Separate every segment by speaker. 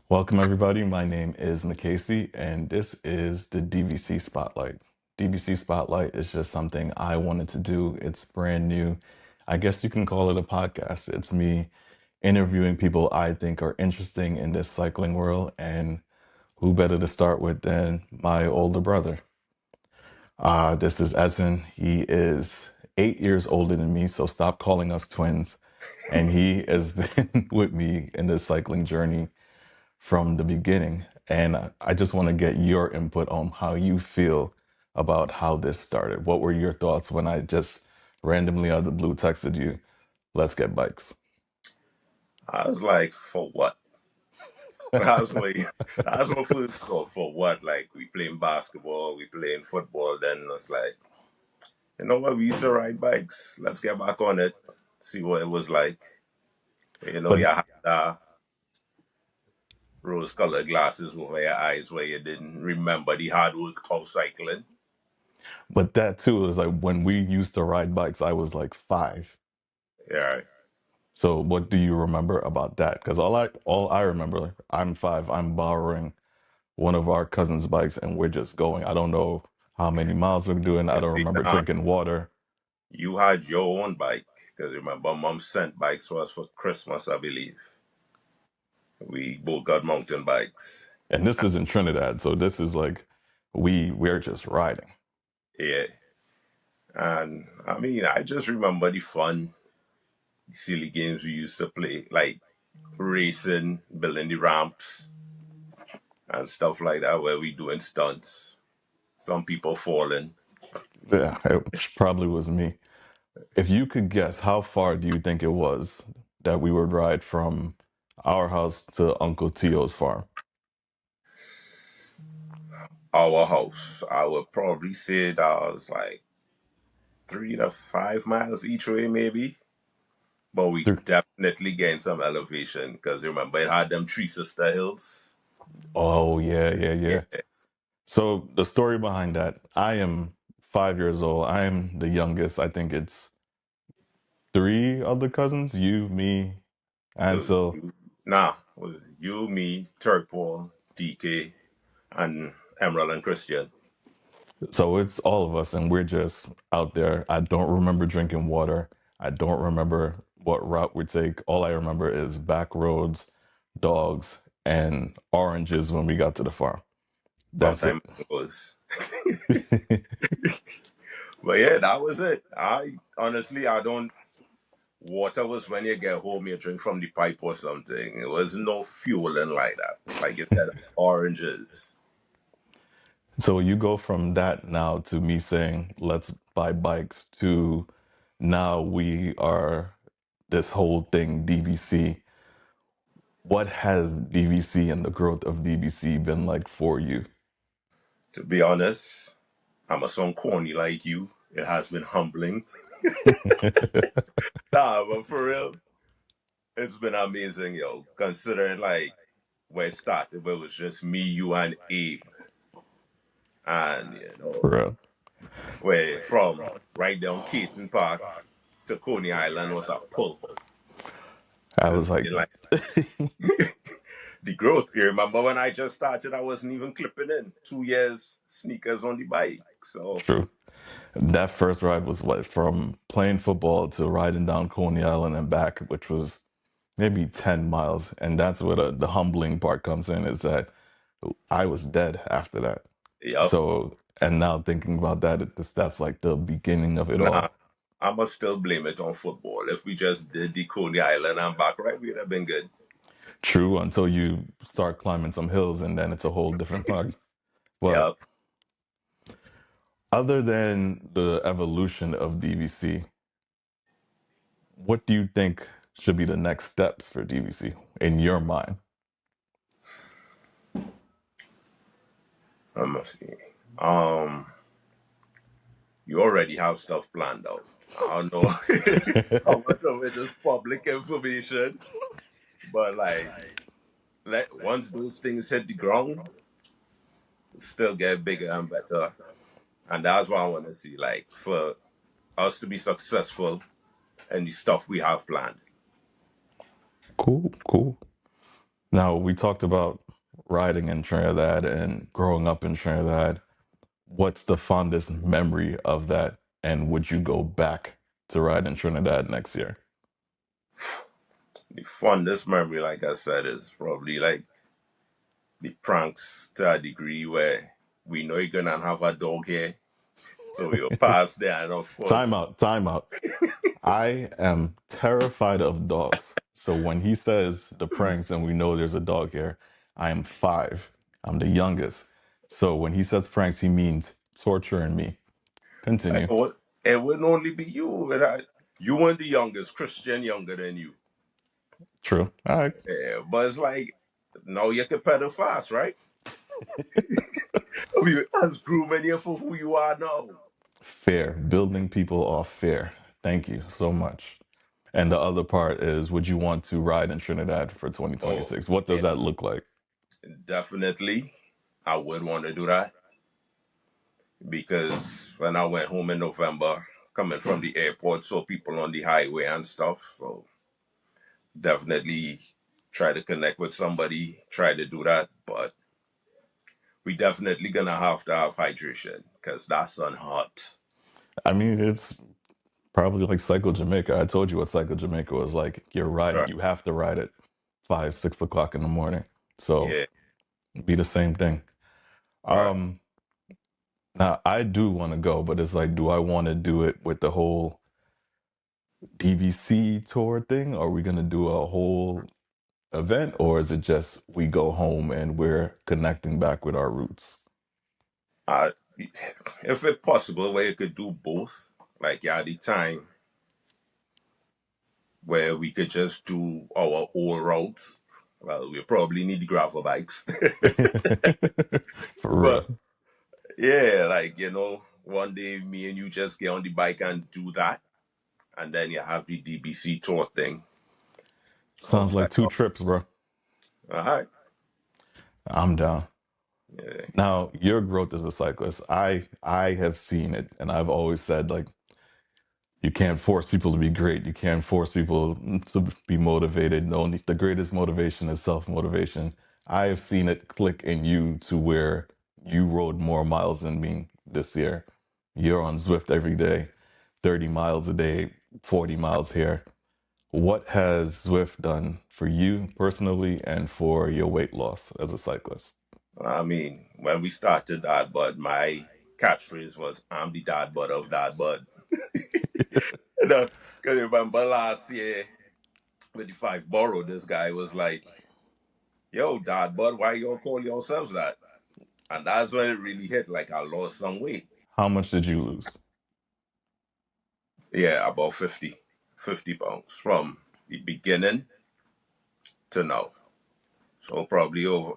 Speaker 1: Welcome, everybody. My name is McCasey, and this is the DBC Spotlight. DBC Spotlight is just something I wanted to do. It's brand new. I guess you can call it a podcast. It's me interviewing people I think are interesting in this cycling world, and who better to start with than my older brother? This is Esan. He is 8 years older than me, so stop calling us twins. And he has been with me in this cycling journey from the beginning. And I just want to get your input on how you feel about how this started. What were your thoughts when I just randomly out of the blue texted you, let's get bikes?
Speaker 2: I was like, for what? That's my that's my first thought. For what? Like we playing basketball, we playing football. Then it's like, you know what? We used to ride bikes. Let's get back on it. See what it was like. You
Speaker 1: But
Speaker 2: had rose-colored glasses over your eyes where you didn't remember the hard work of cycling.
Speaker 1: but that too is like when we used to ride bikes, I was like 5.
Speaker 2: Yeah,
Speaker 1: So what do you remember about that? Because all I remember, I'm 5, I'm borrowing one of our cousins' bikes and we're just going. I don't know how many miles we're doing. I
Speaker 2: yeah.
Speaker 1: don't
Speaker 2: See,
Speaker 1: remember
Speaker 2: nah,
Speaker 1: drinking water.
Speaker 2: you had your own bike because remember, Mom sent bikes for us for Christmas, I believe. We both got mountain bikes.
Speaker 1: And this is in Trinidad, so this is like we're just riding.
Speaker 2: Yeah. And I mean, I just remember the fun, silly games we used to play, like racing, building the ramps, and stuff like that, where we doing stunts. Some people falling.
Speaker 1: Yeah, it probably was me. If you could guess, how far do you think it was that we would ride from our house to Uncle Tio's farm?
Speaker 2: Our house, I would probably say that was like 3 to 5 miles each way, maybe. But we
Speaker 1: Through-
Speaker 2: definitely gained some elevation because remember, it had them three sister hills.
Speaker 1: Oh, yeah, yeah,
Speaker 2: Yeah.
Speaker 1: yeah. So the story behind that, I am 5 years old. I am the youngest. I think it's three other cousins, you, me,
Speaker 2: It
Speaker 1: and
Speaker 2: was
Speaker 1: so
Speaker 2: you, nah, it was you, me, Turkpole, DK, and Emerald and Christian.
Speaker 1: it's all of us, and we're just out there. I don't remember drinking water. I don't remember what route we take. All I remember is back roads, dogs, and oranges when we got to the farm. That's it.
Speaker 2: Sometimes it was. But yeah, that was it. I honestly, I don't. Water was when you get home, you drink from the pipe or something. It was no fueling like that. Like you said, oranges.
Speaker 1: So you go from that now to me saying, let's buy bikes, to now we are this whole thing, DBC. What has DBC and the growth of DBC been like for you?
Speaker 2: To be honest, I'm a son corny like you. It has been humbling. Nah, but for real, it's been amazing, yo. Considering like where it started, where it was just me, you, and Abe, and
Speaker 1: For real.
Speaker 2: where from right down Keaton Park to Coney Island was a pull.
Speaker 1: I
Speaker 2: It's
Speaker 1: was like,
Speaker 2: been like the growth. You remember when I just started, I wasn't even clipping in 2 years sneakers on the bike. So
Speaker 1: true. That first ride was what, from playing football to riding down Coney Island and back, which was maybe 10 miles. And that's where the humbling part comes in, is that I was dead after that.
Speaker 2: yep.
Speaker 1: So, and now thinking about that, that's like the beginning of it
Speaker 2: Nah,
Speaker 1: all.
Speaker 2: I must still blame it on football. If we just did the Coney Island and back right, we'd have been good.
Speaker 1: True, until you start climbing some hills and then it's a whole different bug. But
Speaker 2: Yep.
Speaker 1: other than the evolution of DVC, what do you think should be the next steps for DVC in your mind?
Speaker 2: I must see. Um, you already have stuff planned out. I don't know how much of it is public information, but like, once those things hit the ground, still get bigger and better. And that's what I want to see. Like for us to be successful in the stuff we have planned.
Speaker 1: Cool, cool. Now, we talked about riding in Trinidad and growing up in Trinidad. What's the fondest memory of that? And would you go back to ride in Trinidad next year?
Speaker 2: The fondest memory, like I said, is probably like the pranks to a degree where we know you're gonna have a dog here, so we'll pass there, and of
Speaker 1: Time
Speaker 2: course,
Speaker 1: out, time out. I am terrified of dogs. So when he says the pranks and we know there's a dog here, I am 5. I'm the youngest. So when he says pranks, he means torturing me.
Speaker 2: it
Speaker 1: Continue.
Speaker 2: would, it wouldn't only be you, but you weren't the youngest, Christian younger than you.
Speaker 1: True. All right.
Speaker 2: Yeah, but it's like now you can pedal fast, right? I mean, as grooming you for who you are now.
Speaker 1: Fair. Building people off fear. Thank you so much. And the other part is, would you want to ride in Trinidad for
Speaker 2: Oh,
Speaker 1: 2026? What does
Speaker 2: yeah,
Speaker 1: that look like?
Speaker 2: definitely. I would want to do that because when I went home in November, coming from the airport, saw people on the highway and stuff. So definitely try to connect with somebody, try to do that. But we definitely gonna have to have hydration because that sun hot.
Speaker 1: I mean, it's probably like Psycho Jamaica. I told you what Psycho Jamaica was like. You're riding,
Speaker 2: Right.
Speaker 1: you have to ride it 5, 6 o'clock in the morning. So
Speaker 2: Yeah.
Speaker 1: be the same thing.
Speaker 2: Right.
Speaker 1: Um, Now I do want to go, but it's like, do I want to do it with the whole DBC tour thing? Are we gonna do a whole event, or is it just we go home and we're connecting back with our roots?
Speaker 2: Uh, if it possible, where you could do both, like yeah, the time where we could just do our old routes. Well, we probably need gravel bikes,
Speaker 1: For
Speaker 2: but
Speaker 1: real.
Speaker 2: yeah, like one day me and you just get on the bike and do that, and then you have the DBC tour thing
Speaker 1: Sounds like
Speaker 2: outside.
Speaker 1: 2 trips, bro.
Speaker 2: All right.
Speaker 1: I'm down.
Speaker 2: Yeah.
Speaker 1: Now, your growth as a cyclist, I have seen it, and I've always said like you can't force people to be great. You can't force people to be motivated. The greatest motivation is self-motivation. I have seen it click in you to where you rode more miles than me this year. You're on Zwift every day, 30 miles a day, 40 miles here. What has Zwift done for you personally and for your weight loss as a cyclist?
Speaker 2: I mean, when we started that, but my catchphrase was, "I'm the dad bud of that bud." Because remember last year with the 5 borough, this guy was like, "Yo, dad bud, why you all call yourselves that?" And that's when it really hit. Like I lost some weight.
Speaker 1: How much did you lose?
Speaker 2: Yeah, about 50 pounds from the beginning to now. So probably over.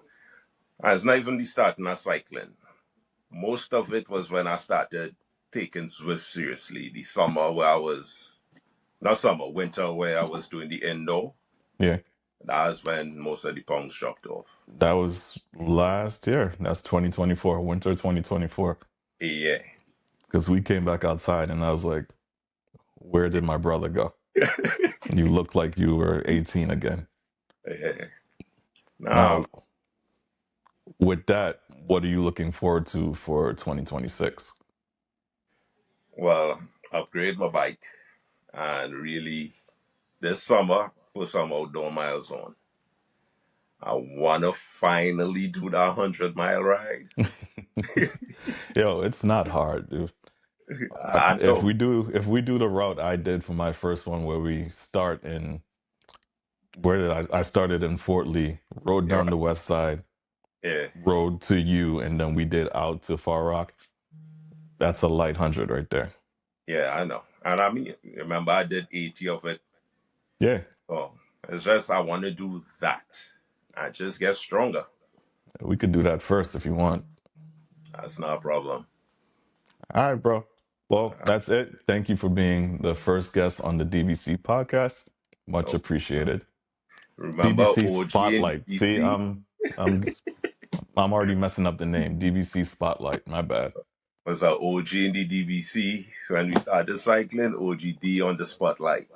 Speaker 2: I was not even the starting of cycling. Most of it was when I started taking Swift seriously. The summer where I was, not summer, winter where I was doing the indoor.
Speaker 1: Yeah,
Speaker 2: That's when most of the pounds dropped off.
Speaker 1: that was last year. That's 2024, winter 2024.
Speaker 2: Yeah.
Speaker 1: Because we came back outside and I was like, where did my brother go? You look like you were 18 again.
Speaker 2: Yeah. Nah,
Speaker 1: Now, with that, what are you looking forward to for 2026?
Speaker 2: well, upgrade my bike and really this summer put some outdoor miles on. I wanna finally do that 100-mile ride.
Speaker 1: Yo, it's not hard, dude.
Speaker 2: I
Speaker 1: If
Speaker 2: know.
Speaker 1: we do the route I did for my first one, where we start in, where did I started in Fort Lee, rode
Speaker 2: You're
Speaker 1: down
Speaker 2: right.
Speaker 1: the west side,
Speaker 2: Yeah,
Speaker 1: rode to you, and then we did out to Far Rock. That's a light 100 right there.
Speaker 2: yeah, I know. And I mean, remember I did 80 of it.
Speaker 1: Yeah,
Speaker 2: So it's just I want to do that. I just get stronger.
Speaker 1: we could do that first if you want.
Speaker 2: That's not a problem.
Speaker 1: All right, bro. Well, that's it. Thank you for being the first guest on the DBC podcast. Much
Speaker 2: No.
Speaker 1: appreciated.
Speaker 2: Remember
Speaker 1: DBC
Speaker 2: OG and
Speaker 1: Spotlight. See,
Speaker 2: DBC?
Speaker 1: I'm I'm already messing up the name. DBC Spotlight. My bad.
Speaker 2: Was our OG in the DBC. So when we started cycling, OGD on the spotlight.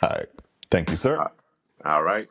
Speaker 1: All right. Thank you, sir.
Speaker 2: All right.